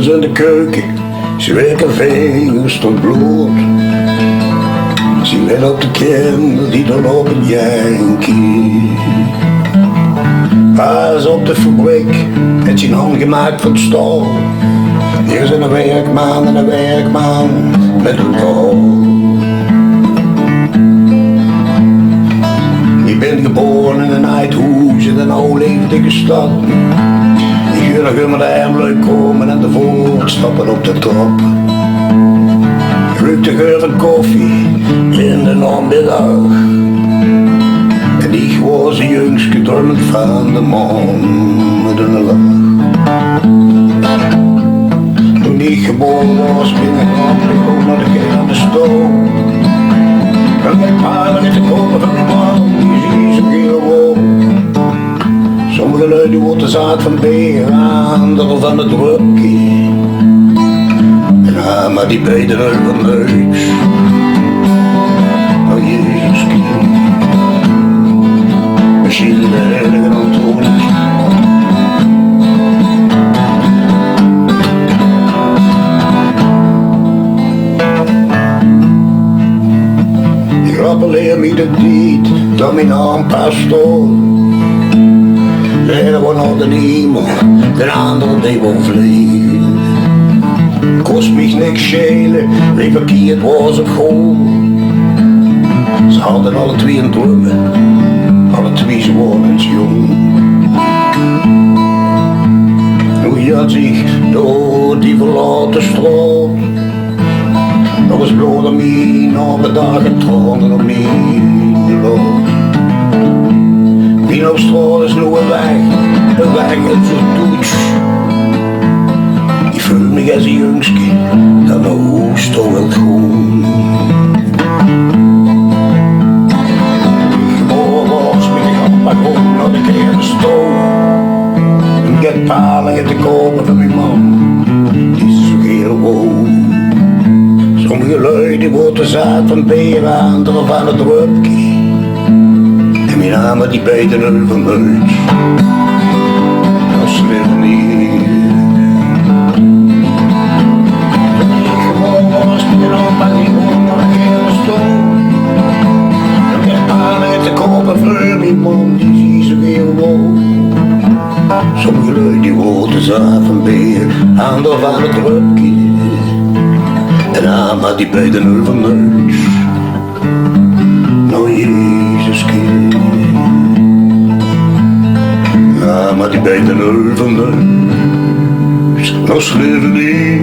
s'avonds in de keuken, ze werken vingers tot bloed. Ze let op de kinderen die dan op een jankie. Pas op de fabriek, met zijn hand gemaakt van staal. Hier is een werkman en een werkman met een bal. Ik ben geboren in een Eindhoven in een oude levendige stad. Ik ga nog met de leuk komen en de voorstappen op de trap. Ik ruik de geur van koffie in de namiddag. En ik was een jongske droomend van de man met een lach. Toen ik geboren was, ben ik ook naar de kerk aan de stoel. En mijn vader in de koper van de man, die zie zo gewoon. Sommige lui worden zaad van beer, anderen van het rupkie. Ja, maar die beide van neus. Oh Jezus kind. Misschien de heilige Antonius. Ik rappeleer me de tijd dat mijn naam pastoor. De ene wordt naar de hemel, de andere die wil vliegen. Kost mich niks schelen, wie verkeerd was op school. Ze hadden alle twee een dromen, alle twee ze waren jong. Hoe je had zich door die verlaten straat. Nog eens bloed aan mij, na de dagen tranen op mij geloofd. Wie op straat is nog een weg uit zo'n toets. Ik voel me als een jongske, dat mijn hoofd toch wel groen. Geboren was met een handbakon naar de kerk stoel. En ik heb palingen te kopen van mijn man, die is zo heel woon. Sommige lui die worden zaad van beren, anderen van het rupkie. En mijn namen die beide nul van huis. Dat is weer niet. Toen ik gewoon was met een handbakon naar de kerk stoel. En ik heb palingen te kopen voor mijn man, die is zo heel woon. Sommige lui die worden zaad van beren, anderen van het rupkie. En maar die beide nul van huis. Nou Jezus kind. Ja, maar die beide nul van huis. Nou schreeuwen die.